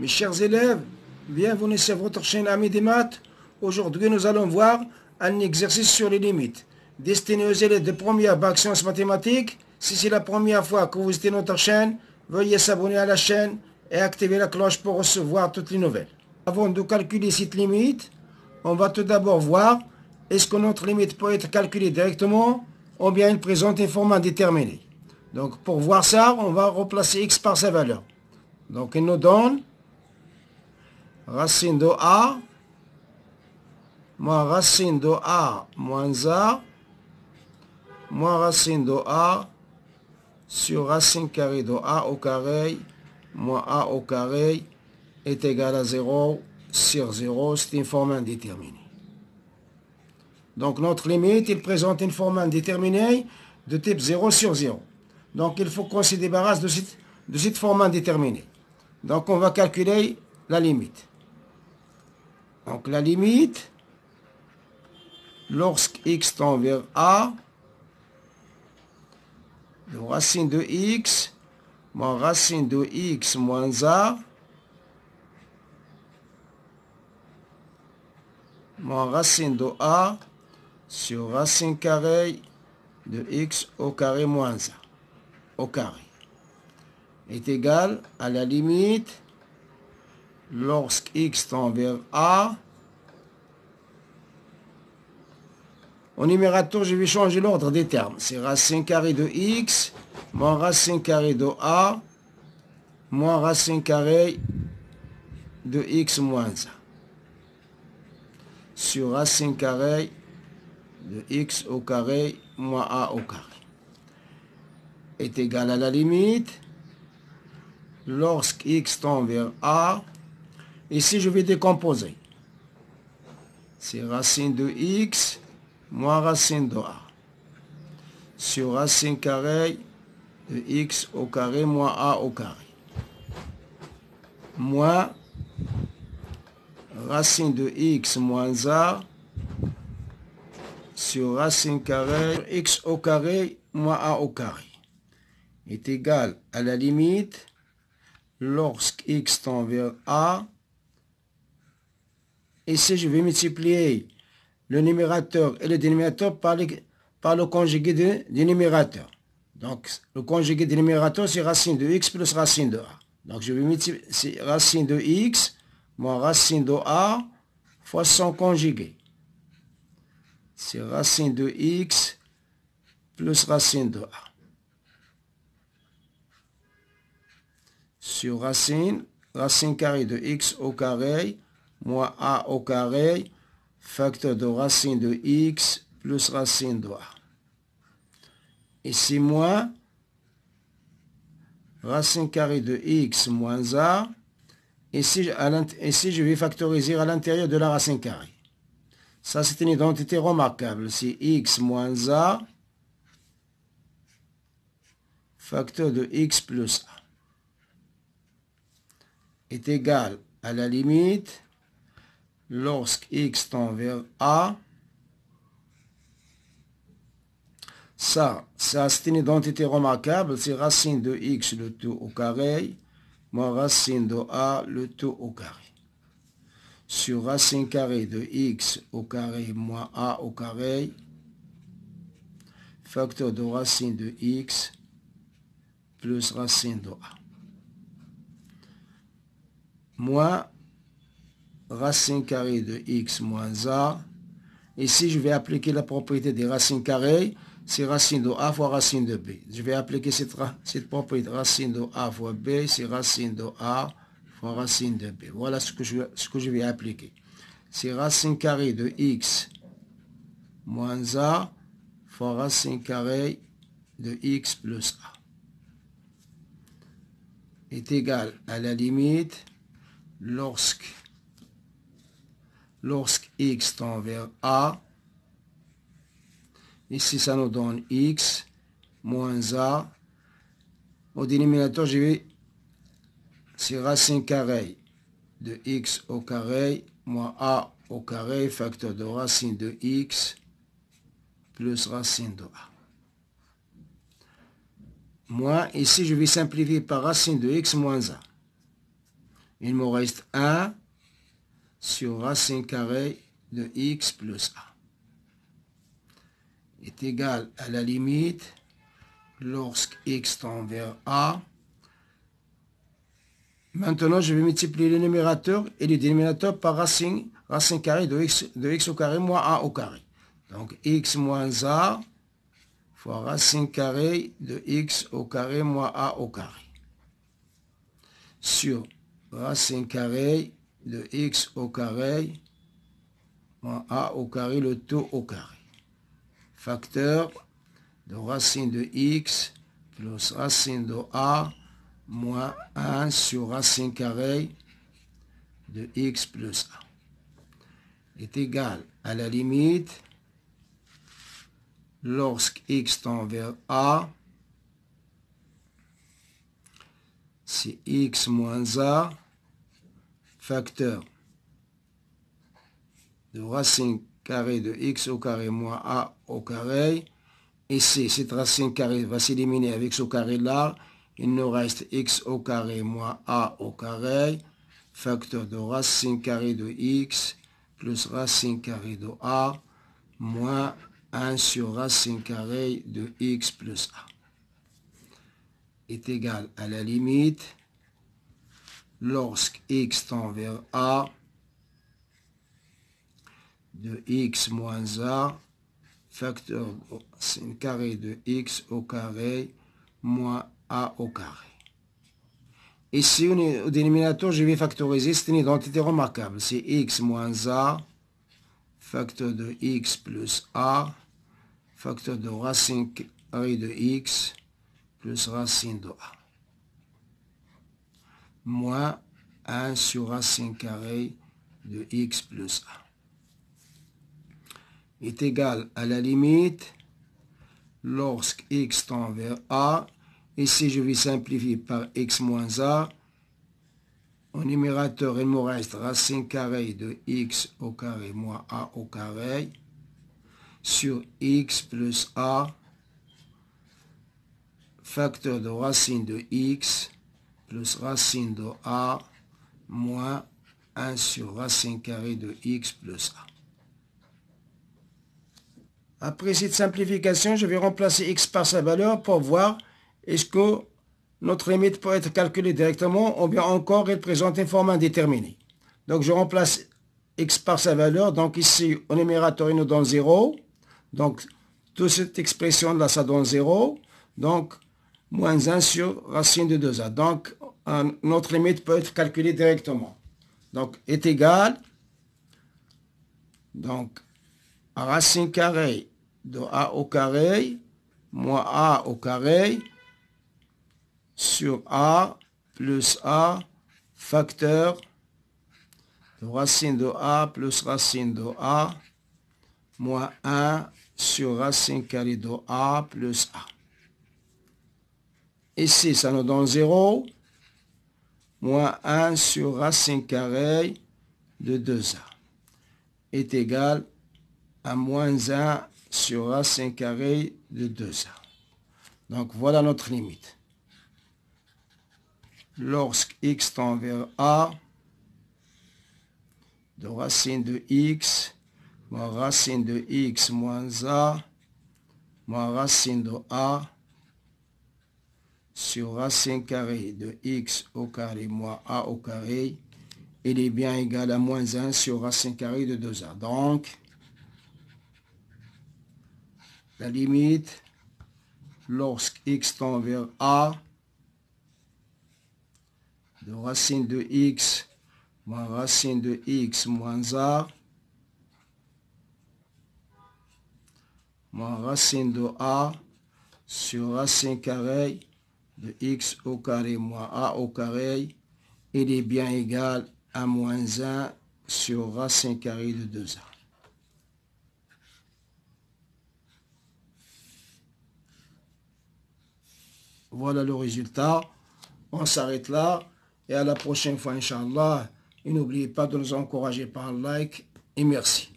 Mes chers élèves, bienvenue sur votre chaîne Ami des maths. Aujourd'hui, nous allons voir un exercice sur les limites, destiné aux élèves de première bac sciences mathématiques. Si c'est la première fois que vous visitez notre chaîne, veuillez s'abonner à la chaîne et activer la cloche pour recevoir toutes les nouvelles. Avant de calculer cette limite, on va tout d'abord voir est-ce que notre limite peut être calculée directement ou bien elle présente un format déterminé. Donc pour voir ça, on va remplacer x par sa valeur. Donc il nous donne racine de a moins racine de a moins a moins racine de a sur racine carrée de a au carré moins a au carré est égal à 0 sur 0. C'est une forme indéterminée. Donc notre limite, il présente une forme indéterminée de type 0 sur 0. Donc il faut qu'on se débarrasse de cette forme indéterminée. Donc on va calculer la limite. Donc la limite, lorsque x tend vers a, de racine de x moins racine de x moins a moins racine de a sur racine carrée de x au carré moins a au carré est égal à la limite lorsque x tend vers a. Au numérateur, je vais changer l'ordre des termes. C'est racine carrée de x moins racine carrée de a moins racine carrée de x moins a sur racine carrée de x au carré moins a au carré est égal à la limite lorsque x tend vers a. Ici, je vais décomposer. C'est racine de x moins racine de a sur racine carrée de x au carré moins a au carré moins racine de x moins a sur racine carrée de x au carré moins a au carré est égal à la limite lorsque x tend vers a. Ici, je vais multiplier le numérateur et le dénominateur par le conjugué du numérateur. Donc, le conjugué du numérateur, c'est racine de x plus racine de a. Donc, je vais multiplier, c'est racine de x moins racine de a fois son conjugué. C'est racine de x plus racine de a. Sur racine carrée de x au carré moins a au carré, facteur de racine de x plus racine de a. Ici, moins racine carrée de x moins a. Ici, je vais factoriser à l'intérieur de la racine carrée. Ça, c'est une identité remarquable. C'est x moins a, facteur de x plus a, est égal à la limite lorsque x tend vers a. Ça c'est une identité remarquable, c'est racine de x le tout au carré, moins racine de a le tout au carré. Sur racine carrée de x au carré moins a au carré, facteur de racine de x plus racine de a. Moins racine carrée de x moins a. Ici, je vais appliquer la propriété des racines carrées. C'est racine de a fois racine de b. Je vais appliquer cette propriété. Racine de a fois b, c'est racine de a fois racine de b. Voilà ce que je vais appliquer. C'est racine carrée de x moins a fois racine carrée de x plus a est égal à la limite lorsque x tend vers a. Ici, ça nous donne x moins a. Au dénominateur, c'est racine carrée de x au carré moins a au carré, facteur de racine de x plus racine de a. Moins, ici, je vais simplifier par racine de x moins a. Il me reste 1 sur racine carrée de x plus a est égal à la limite lorsque x tend vers a. Maintenant, je vais multiplier le numérateur et le dénominateur par racine carrée de x au carré moins a au carré. Donc, x moins a fois racine carrée de x au carré moins a au carré. Sur racine carrée de x au carré moins a au carré, le tout au carré. Facteur de racine de x plus racine de a moins 1 sur racine carrée de x plus a est égal à la limite lorsque x tend vers a, c'est x moins a, facteur de racine carrée de x au carré moins a au carré. Ici, cette racine carrée va s'éliminer avec ce carré là. Il nous reste x au carré moins a au carré, facteur de racine carrée de x plus racine carrée de a moins 1 sur racine carrée de x plus a est égal à la limite lorsque x tend vers a de x moins a, facteur de racine carrée de x au carré moins a au carré. Ici, au dénominateur, je vais factoriser. C'est une identité remarquable. C'est x moins a, facteur de x plus a, facteur de racine carrée de x plus racine de a, moins 1 sur racine carrée de x plus a est égal à la limite lorsque x tend vers a. Ici, je vais simplifier par x moins a. Au numérateur, il me reste racine carrée de x au carré moins a au carré sur x plus a, facteur de racine de x plus racine de a moins 1 sur racine carrée de x plus a. Après cette simplification, je vais remplacer x par sa valeur pour voir est-ce que notre limite peut être calculée directement ou bien encore elle présente une forme indéterminée. Donc je remplace x par sa valeur. Donc ici, au numérateur, il nous donne 0. Donc toute cette expression-là, ça donne 0. Donc moins 1 sur racine de 2a. Donc notre limite peut être calculée directement. Donc est égal donc à racine carrée de a au carré moins a au carré sur a plus a facteur de racine de a plus racine de a moins 1 sur racine carrée de a plus a. Ici, ça nous donne 0 moins 1 sur racine carrée de 2a est égal à moins 1 sur racine carrée de 2a. Donc voilà notre limite. Lorsque x tend vers a, de racine de x moins racine de x moins a moins racine de a sur racine carrée de x au carré moins a au carré, il est bien égal à moins 1 sur racine carrée de 2a. Donc, la limite, lorsque x tend vers a, de racine de x moins racine de x moins a moins racine de a sur racine carrée de x au carré moins a au carré, il est bien égal à moins 1 sur racine carrée de 2a. Voilà le résultat. On s'arrête là et à la prochaine fois, Inch'Allah. Et n'oubliez pas de nous encourager par un like et merci.